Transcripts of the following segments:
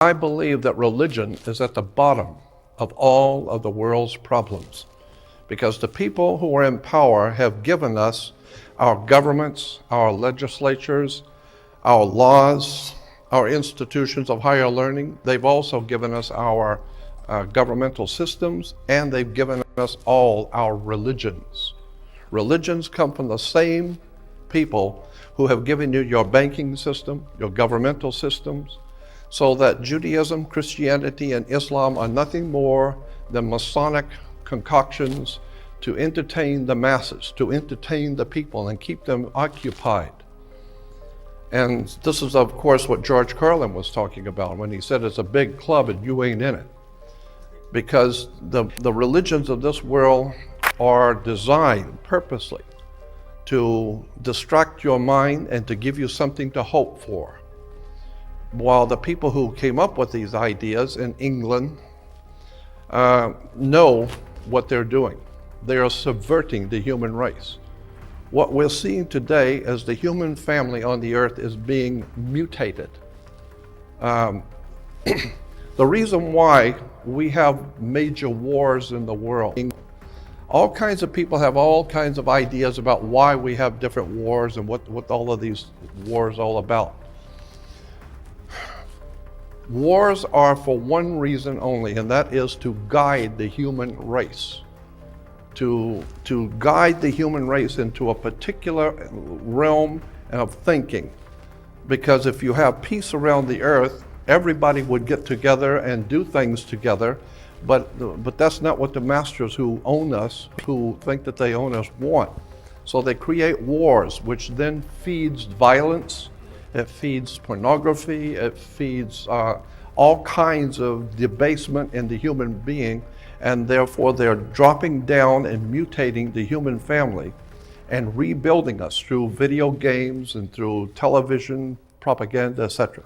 I believe that religion is at the bottom of all of the world's problems, because the people who are in power have given us our governments, our legislatures, our laws, our institutions of higher learning. They've also given us our governmental systems, and they've given us all our religions. Religions come from the same people who have given you your banking system, your governmental systems, so that Judaism, Christianity, and Islam are nothing more than Masonic concoctions to entertain the masses, to entertain the people and keep them occupied. And this is, of course, what George Carlin was talking about when he said it's a big club and you ain't in it. Because the religions of this world are designed purposely to distract your mind and to give you something to hope for. While the people who came up with these ideas in England know what they're doing. They are subverting the human race. What we're seeing today is the human family on the earth is being mutated. The reason why we have major wars in the world, all kinds of people have all kinds of ideas about why we have different wars and what all of these wars are all about. Wars are for one reason only, and that is to guide the human race. To guide the human race into a particular realm of thinking. Because if you have peace around the earth, everybody would get together and do things together, but that's not what the masters who own us, who think that they own us, want. So they create wars, which then feeds violence, it feeds pornography, it feeds all kinds of debasement in the human being, and therefore they're dropping down and mutating the human family and rebuilding us through video games and through television, propaganda, etc.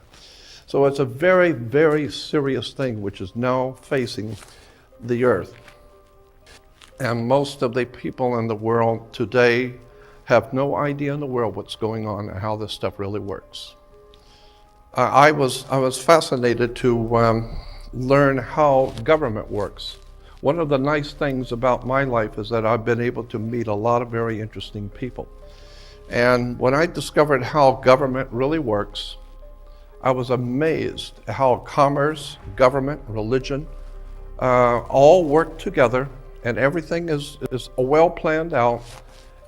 So it's a very, very serious thing which is now facing the earth. And most of the people in the world today have no idea in the world what's going on and how this stuff really works. I was fascinated to learn how government works. One of the nice things about my life is that I've been able to meet a lot of very interesting people. And when I discovered how government really works, I was amazed at how commerce, government, religion, all work together, and everything is well planned out.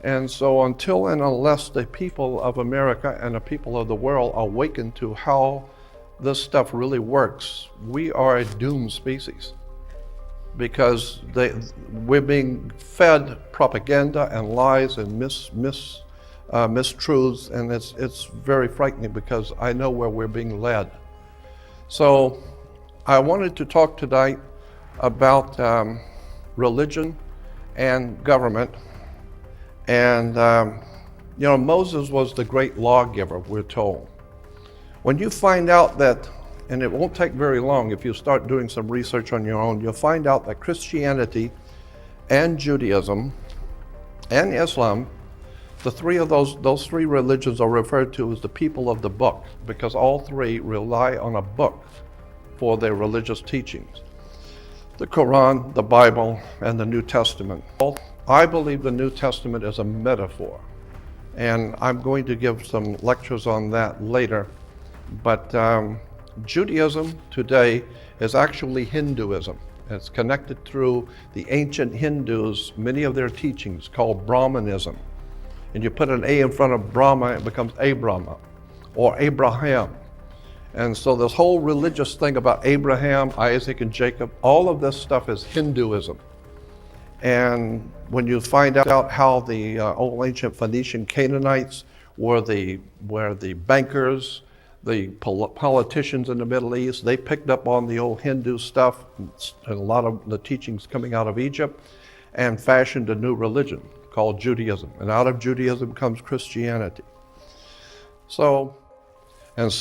And so until and unless the people of America and the people of the world awaken to how this stuff really works, we are a doomed species. Because we're being fed propaganda and lies and mistruths, and it's very frightening because I know where we're being led. So I wanted to talk tonight about religion and government. And Moses was the great lawgiver, we're told. When you find out that, and it won't take very long if you start doing some research on your own, you'll find out that Christianity and Judaism and Islam, the three of those three religions are referred to as the people of the book, because all three rely on a book for their religious teachings. The Quran, the Bible, and the New Testament. I believe the New Testament is a metaphor, and I'm going to give some lectures on that later. But Judaism today is actually Hinduism. It's connected through the ancient Hindus, many of their teachings called Brahmanism. And you put an A in front of Brahma, it becomes Abrahma or Abraham. And so this whole religious thing about Abraham, Isaac, and Jacob, all of this stuff is Hinduism. And when you find out how the old ancient Phoenician Canaanites were the bankers, the politicians in the Middle East, they picked up on the old Hindu stuff and a lot of the teachings coming out of Egypt and fashioned a new religion called Judaism. And out of Judaism comes Christianity. So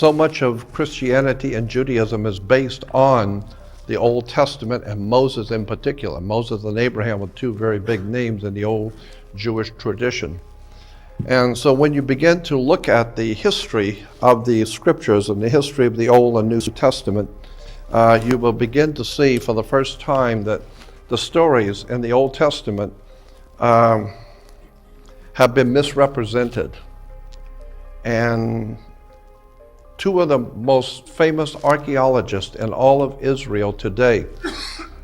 much of Christianity and Judaism is based on the Old Testament and Moses in particular. Moses and Abraham were two very big names in the old Jewish tradition. And so when you begin to look at the history of the scriptures and the history of the Old and New Testament, you will begin to see for the first time that the stories in the Old Testament have been misrepresented. And two of the most famous archaeologists in all of Israel today,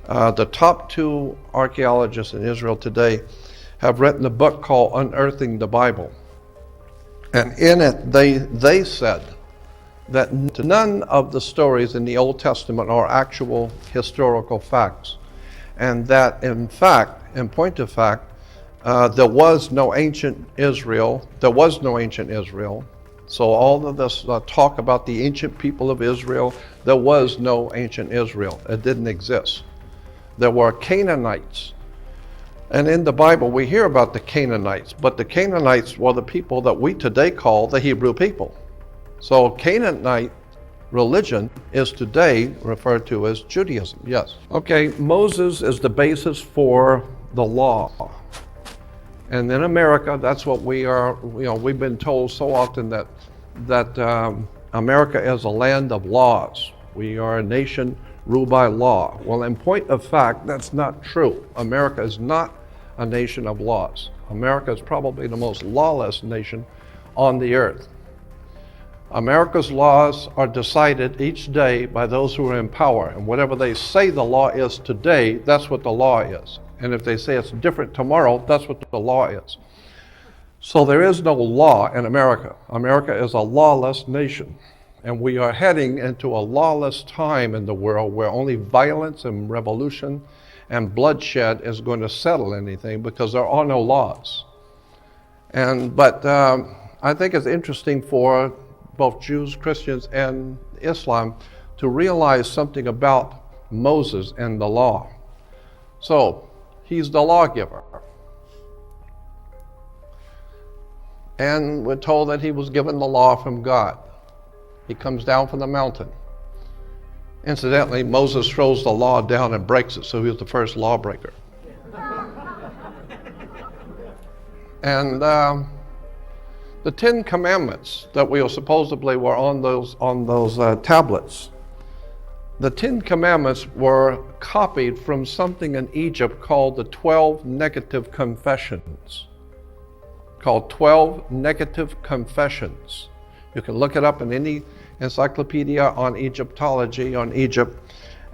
the top two archaeologists in Israel today, have written a book called Unearthing the Bible. And in it, they said that none of the stories in the Old Testament are actual historical facts. And that, in fact, in point of fact, there was no ancient Israel. There was no ancient Israel. So all of this talk about the ancient people of Israel, there was no ancient Israel. It didn't exist. There were Canaanites. And in the Bible, we hear about the Canaanites, but the Canaanites were the people that we today call the Hebrew people. So Canaanite religion is today referred to as Judaism, yes. Okay, Moses is the basis for the law. And in America, that's what we are, we've been told so often that America is a land of laws. We are a nation ruled by law. Well, in point of fact, that's not true. America is not a nation of laws. America is probably the most lawless nation on the earth. America's laws are decided each day by those who are in power, and whatever they say the law is today, that's what the law is. And if they say it's different tomorrow, that's what the law is. So there is no law in America. America is a lawless nation, and we are heading into a lawless time in the world where only violence and revolution and bloodshed is going to settle anything, because there are no laws. But I think it's interesting for both Jews, Christians, and Islam to realize something about Moses and the law. So he's the lawgiver. And we're told that he was given the law from God. He comes down from the mountain. Incidentally, Moses throws the law down and breaks it, so he was the first lawbreaker. And the 10 Commandments that we supposedly were on those tablets, the 10 Commandments were copied from something in Egypt called the 12 Negative Confessions. Called 12 Negative Confessions. You can look it up in any encyclopedia on Egyptology, on Egypt,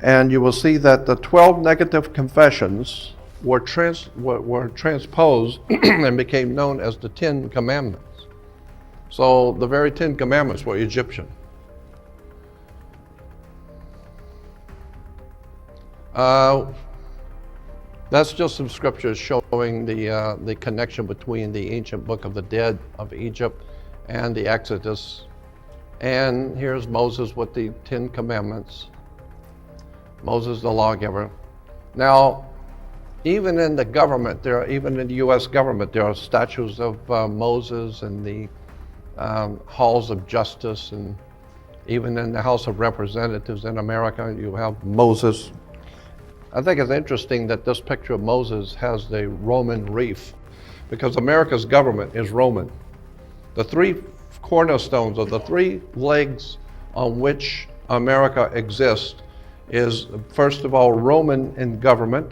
and you will see that the 12 Negative Confessions were transposed and became known as the 10 Commandments. So the very 10 Commandments were Egyptian. That's just some scriptures showing the connection between the ancient Book of the Dead of Egypt and the Exodus. And here's Moses with the 10 Commandments. Moses the lawgiver. Now, even in the government, even in the U.S. government, there are statues of Moses in the halls of justice, and even in the House of Representatives in America, you have Moses. I think it's interesting that this picture of Moses has the Roman wreath, because America's government is Roman. The three cornerstones, of the three legs on which America exists, is first of all Roman in government,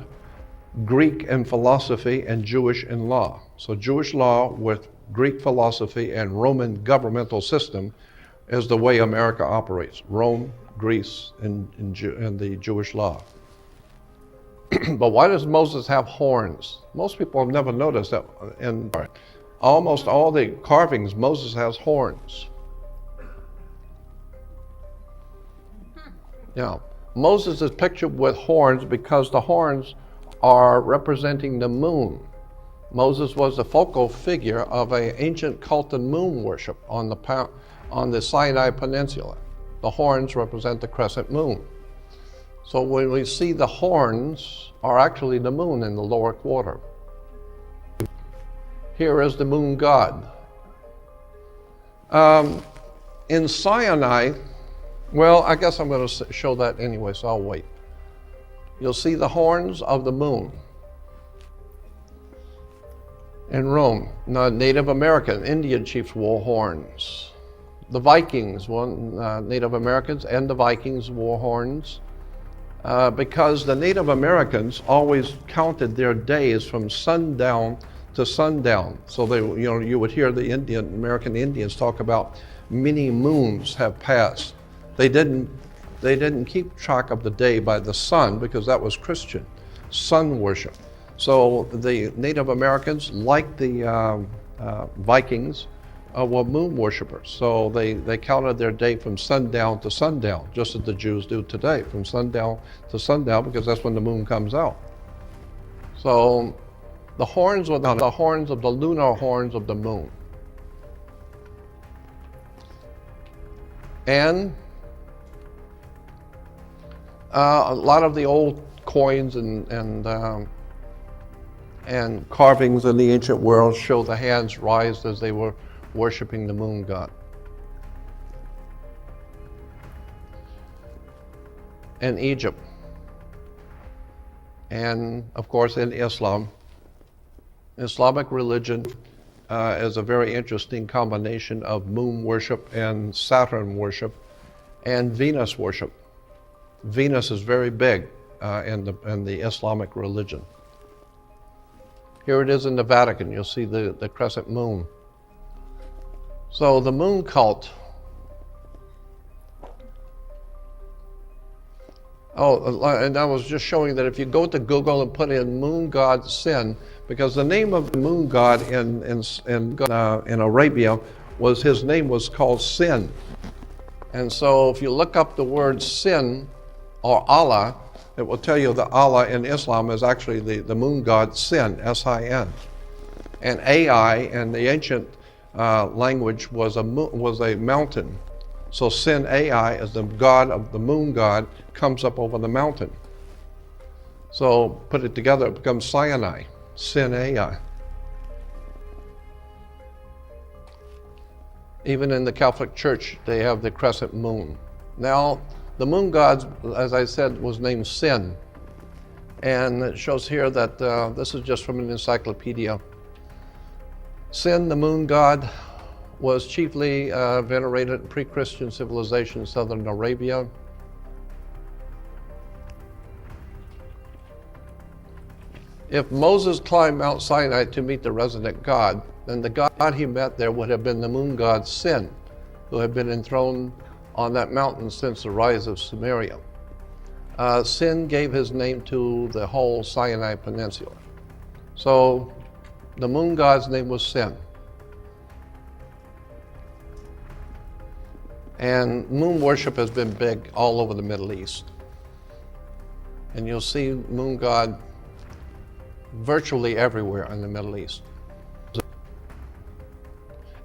Greek in philosophy, and Jewish in law. So Jewish law with Greek philosophy and Roman governmental system is the way America operates. Rome, Greece, and the Jewish law. But why does Moses have horns? Most people have never noticed that in almost all the carvings, Moses has horns. Yeah, Moses is pictured with horns because the horns are representing the moon. Moses was the focal figure of an ancient cult of moon worship on the Sinai Peninsula. The horns represent the crescent moon. So when we see the horns are actually the moon in the lower quarter. Here is the moon god. In Sinai, well, I guess I'm going to show that anyway, so I'll wait. You'll see the horns of the moon. In Rome, Native American, Indian chiefs wore horns. The Vikings, Native Americans and the Vikings wore horns. because the Native Americans always counted their days from sundown to sundown. So they, you would hear the American Indians talk about many moons have passed. They didn't keep track of the day by the sun because that was Christian, sun worship. So the Native Americans, like the Vikings, were moon worshipers. So they counted their day from sundown to sundown, just as the Jews do today, from sundown to sundown, because that's when the moon comes out. So the horns were the horns of the lunar horns of the moon. And a lot of the old coins and carvings in the ancient world show the hands raised as they were worshiping the moon god. In Egypt, and of course in Islam, Islamic religion is a very interesting combination of moon worship and Saturn worship and Venus worship. Venus is very big in the Islamic religion. Here it is in the Vatican. You'll see the crescent moon. So the moon cult. And I was just showing that if you go to Google and put in moon god Sin, because the name of the moon god in Arabia was, his name was called Sin. And so if you look up the word Sin or Allah, it will tell you that Allah in Islam is actually the moon god Sin, S-I-N. And Ai in the ancient language was a mountain. So Sin Ai is the god of the moon god, comes up over the mountain. So put it together, it becomes Sinai, Sin Ai. Even in the Catholic Church, they have the crescent moon. Now, the moon god, as I said, was named Sin. And it shows here that this is just from an encyclopedia. Sin, the moon god, was chiefly venerated in pre-Christian civilization in southern Arabia. If Moses climbed Mount Sinai to meet the resident God, then the God he met there would have been the moon god Sin, who had been enthroned on that mountain since the rise of Sumerian. Sin gave his name to the whole Sinai Peninsula. So the moon god's name was Sin. And moon worship has been big all over the Middle East. And you'll see moon god virtually everywhere in the Middle East.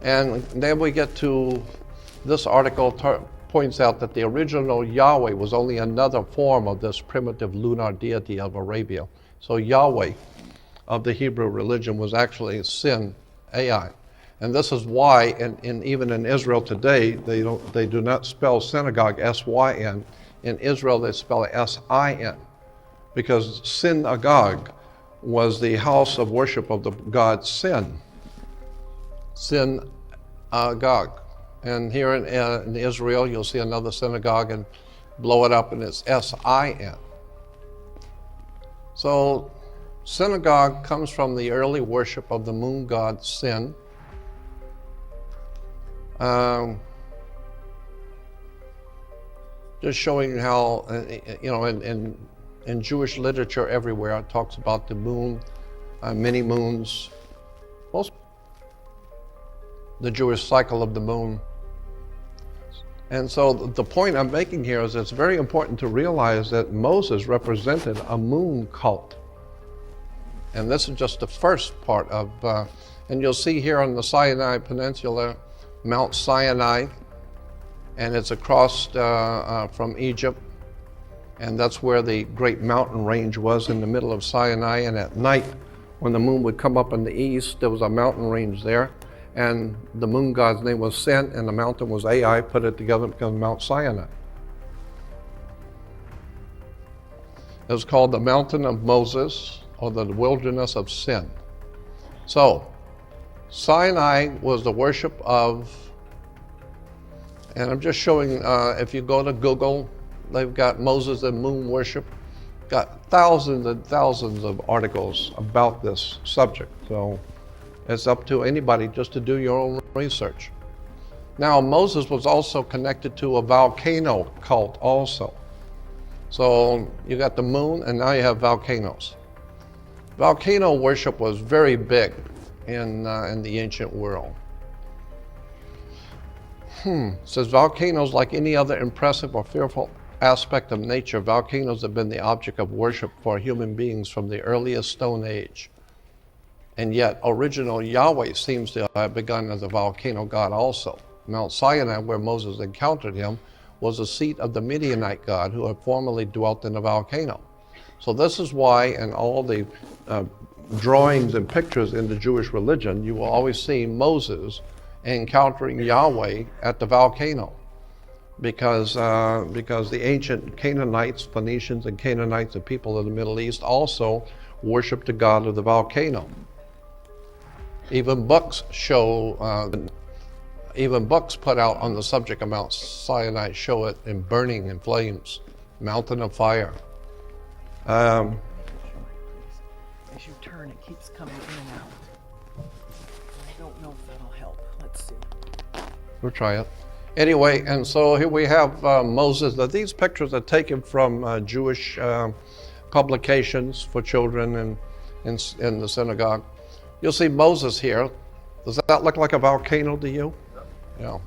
And then we get to this article points out that the original Yahweh was only another form of this primitive lunar deity of Arabia. So Yahweh of the Hebrew religion was actually Sin Ai. And this is why, even in Israel today, they do not spell synagogue S-Y-N. In Israel, they spell it S-I-N, because synagogue was the house of worship of the god Sin. Synagogue. And here in Israel, you'll see another synagogue and blow it up, and it's S-I-N. So synagogue comes from the early worship of the moon god Sin. Just showing how, in Jewish literature everywhere, it talks about the moon, many moons, the Jewish cycle of the moon. And so the point I'm making here is it's very important to realize that Moses represented a moon cult. And this is just the first part of, and you'll see here on the Sinai Peninsula, Mount Sinai, and it's across from Egypt, and that's where the great mountain range was in the middle of Sinai. And at night, when the moon would come up in the east, there was a mountain range there, and the moon god's name was Sin, and the mountain was Ai. Put it together, it becomes Mount Sinai. It was called the Mountain of Moses, or the Wilderness of Sin. So Sinai was the worship of, and I'm just showing, if you go to Google, they've got Moses and moon worship. Got thousands and thousands of articles about this subject. So it's up to anybody just to do your own research. Now, Moses was also connected to a volcano cult also. So you got the moon, and now you have volcanoes. Volcano worship was very big in the ancient world. It says volcanoes, like any other impressive or fearful aspect of nature, volcanoes have been the object of worship for human beings from the earliest Stone Age. And yet, original Yahweh seems to have begun as a volcano god also. Mount Sinai, where Moses encountered him, was the seat of the Midianite god who had formerly dwelt in a volcano. So this is why in all the drawings and pictures in the Jewish religion, you will always see Moses encountering Yahweh at the volcano. Because the ancient Canaanites, Phoenicians and Canaanites, the people of the Middle East, also worshiped the god of the volcano. Even books put out on the subject of Mount Sinai show it in burning in flames, mountain of fire. As you turn, it keeps coming in and out. I don't know if that'll help. Let's see. We'll try it. Anyway, and so here we have Moses. Now, these pictures are taken from Jewish publications for children in the synagogue. You'll see Moses here. Does that look like a volcano to you? Yeah.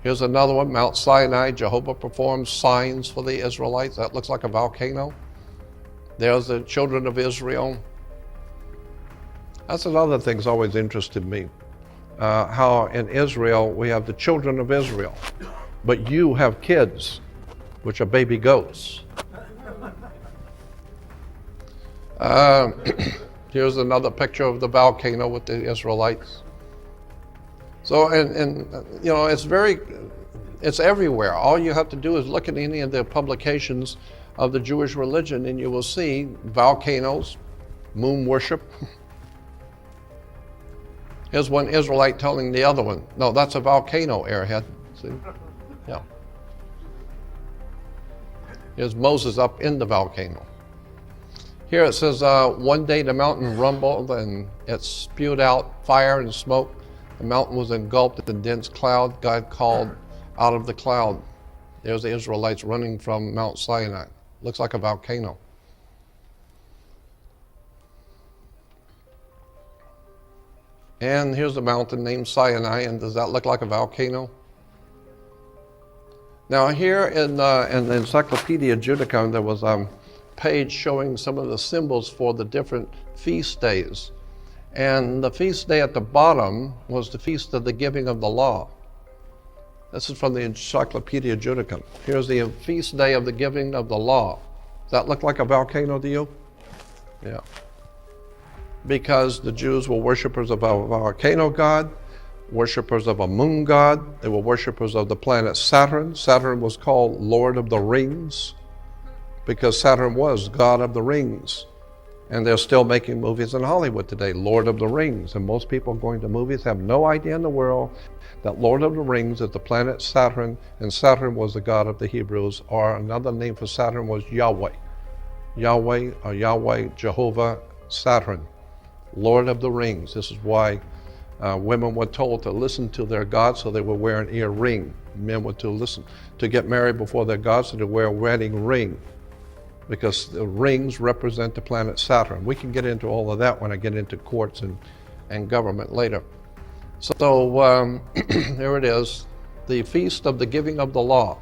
Here's another one, Mount Sinai. Jehovah performs signs for the Israelites. That looks like a volcano. There's the children of Israel. That's another thing that's always interested me. How in Israel we have the children of Israel, but you have kids, which are baby goats. Here's another picture of the volcano with the Israelites. So, and you know, it's everywhere. All you have to do is look at any of the publications of the Jewish religion and you will see volcanoes, moon worship. Here's one Israelite telling the other one, no, that's a volcano, airhead. See? Yeah. Here's Moses up in the volcano. Here it says, one day the mountain rumbled and it spewed out fire and smoke. The mountain was engulfed in dense cloud. God called out of the cloud. There's the Israelites running from Mount Sinai. Looks like a volcano. And here's a mountain named Sinai, and does that look like a volcano? Now here in the Encyclopedia Judicum, there was a page showing some of the symbols for the different feast days. And the feast day at the bottom was the feast of the giving of the law. This is from the Encyclopedia Judicum. Here's the feast day of the giving of the law. Does that look like a volcano to you? Yeah. Because the Jews were worshipers of a volcano god, worshipers of a moon god. They were worshipers of the planet Saturn. Saturn was called Lord of the Rings because Saturn was God of the Rings. And they're still making movies in Hollywood today, Lord of the Rings. And most people going to movies have no idea in the world that Lord of the Rings is the planet Saturn, and Saturn was the god of the Hebrews, or another name for Saturn was Yahweh. Yahweh, or Yahweh, Jehovah, Saturn, Lord of the Rings. This is why women were told to listen to their God, so they would wear an ear ring. Men were to get married before their God, so they wear a wedding ring, because the rings represent the planet Saturn. We can get into all of that when I get into courts and government later. So there it is, the feast of the giving of the law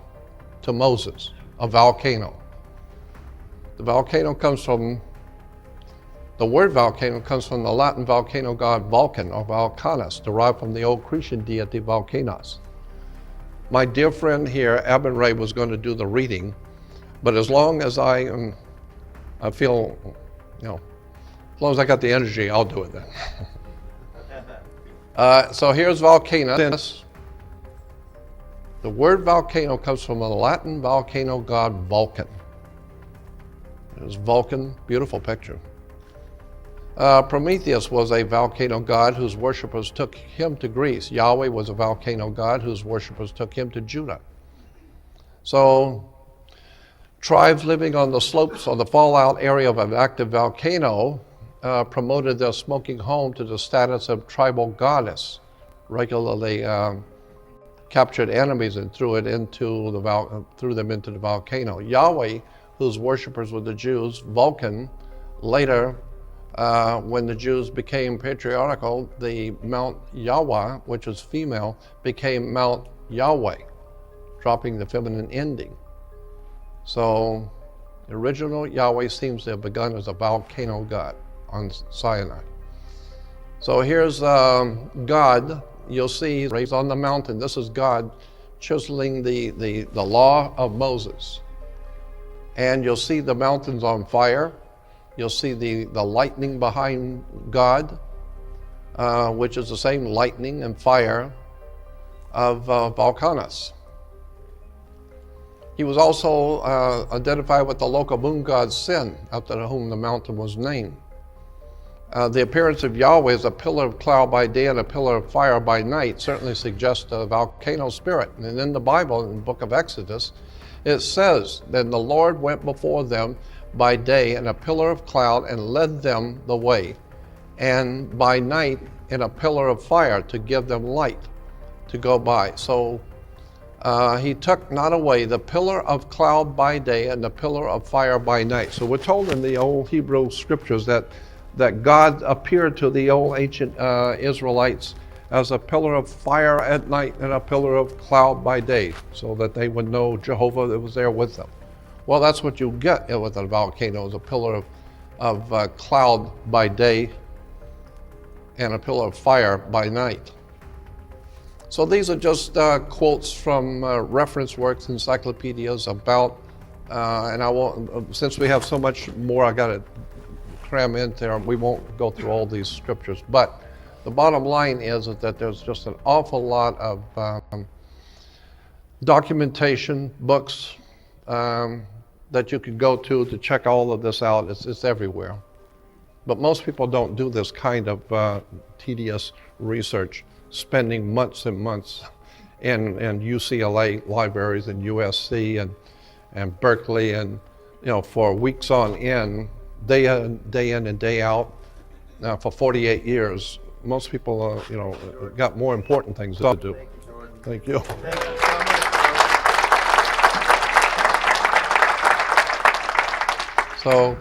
to Moses, a volcano. The volcano comes from, the word volcano comes from the Latin volcano god Vulcan, or Volcanus, derived from the old Cretan deity Volcanus. My dear friend here, Abin Ray, was going to do the reading, but as long as I feel, you know, as long as I got the energy, I'll do it then. So here's Volcanus. The word volcano comes from the Latin volcano god Vulcan. There's Vulcan, beautiful picture. Prometheus was a volcano god whose worshippers took him to Greece. Yahweh was a volcano god whose worshippers took him to Judah. So Tribes living on the slopes of the fallout area of an active volcano promoted their smoking home to the status of tribal goddess, regularly captured enemies and threw them into the volcano. Yahweh, whose worshippers were the Jews, Vulcan, later, when the Jews became patriarchal, the Mount Yahweh, which was female, became Mount Yahweh, dropping the feminine ending. So the original Yahweh seems to have begun as a volcano god on Sinai. So here's God. You'll see he's raised on the mountain. This is God chiseling the law of Moses. And you'll see the mountains on fire. You'll see the lightning behind God, which is the same lightning and fire of Volcanus. He was also identified with the local moon god Sin, after whom the mountain was named. The appearance of Yahweh as a pillar of cloud by day and a pillar of fire by night certainly suggests a volcano spirit. And in the Bible, in the book of Exodus, it says, "Then the Lord went before them by day in a pillar of cloud and led them the way, and by night in a pillar of fire to give them light to go by." So he took not away the pillar of cloud by day and the pillar of fire by night. So we're told in the old Hebrew scriptures that God appeared to the old ancient Israelites as a pillar of fire at night and a pillar of cloud by day, so that they would know Jehovah that was there with them. Well, that's what you get with a volcano, is a pillar of cloud by day and a pillar of fire by night. So these are just quotes from reference works, encyclopedias about, and I won't, since we have so much more I got to cram in there, we won't go through all these scriptures. But the bottom line is that there's just an awful lot of documentation, books that you could go to check all of this out. It's everywhere. But most people don't do this kind of tedious research, spending months and months in UCLA libraries and USC and Berkeley, and for weeks on end, day in and day out, for 48 years. Most people, got more important things to do. Thank you. So,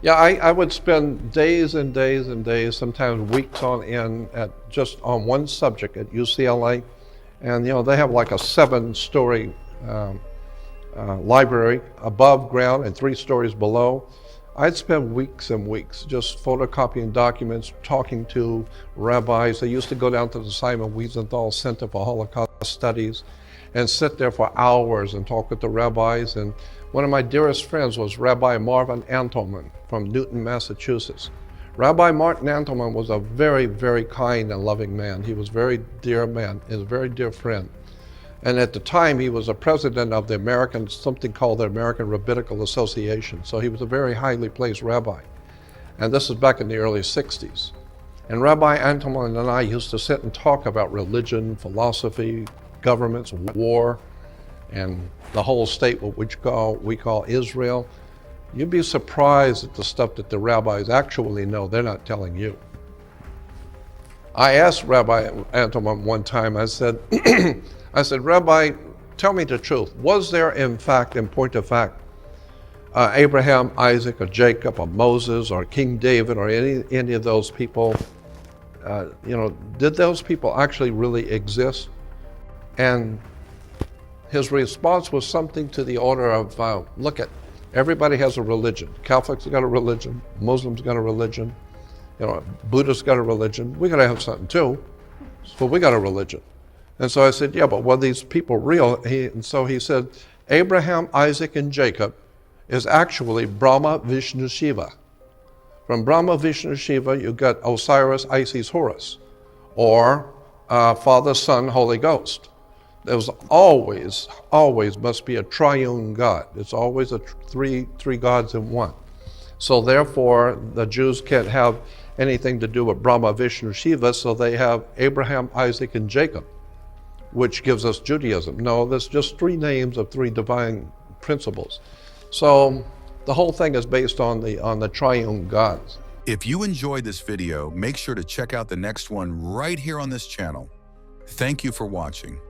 yeah, I would spend days and days and days, sometimes weeks on end, just on one subject at UCLA. And, they have like a 7-story library above ground and 3 stories below. I'd spend weeks and weeks just photocopying documents, talking to rabbis. I used to go down to the Simon Wiesenthal Center for Holocaust Studies and sit there for hours and talk with the rabbis. And one of my dearest friends was Rabbi Marvin Antelman from Newton, Massachusetts. Rabbi Martin Antelman was a very, very kind and loving man. He was a very dear man, a very dear friend. And at the time, he was a president of the something called the American Rabbinical Association. So he was a very highly placed rabbi. And this is back in the early 60s. And Rabbi Antelman and I used to sit and talk about religion, philosophy, governments, war, and the whole state, which we call Israel. You'd be surprised at the stuff that the rabbis actually know they're not telling you. I asked Rabbi Antelman one time, I said, Rabbi, tell me the truth. Was there, in fact, in point of fact, Abraham, Isaac, or Jacob, or Moses, or King David, or any of those people, did those people actually really exist? And his response was something to the order of, look at, everybody has a religion. Catholics got a religion, Muslims got a religion, Buddhists got a religion. We gotta have something too, so we got a religion. And so I said, yeah, but were these people real? And so he said, Abraham, Isaac, and Jacob is actually Brahma, Vishnu, Shiva. From Brahma, Vishnu, Shiva, you got Osiris, Isis, Horus, or Father, Son, Holy Ghost. There was always must be a triune God. It's always a three gods in one. So therefore, the Jews can't have anything to do with Brahma, Vishnu, Shiva, so they have Abraham, Isaac, and Jacob, which gives us Judaism. No, there's just 3 names of 3 divine principles. So the whole thing is based on the triune gods. If you enjoyed this video, make sure to check out the next one right here on this channel. Thank you for watching.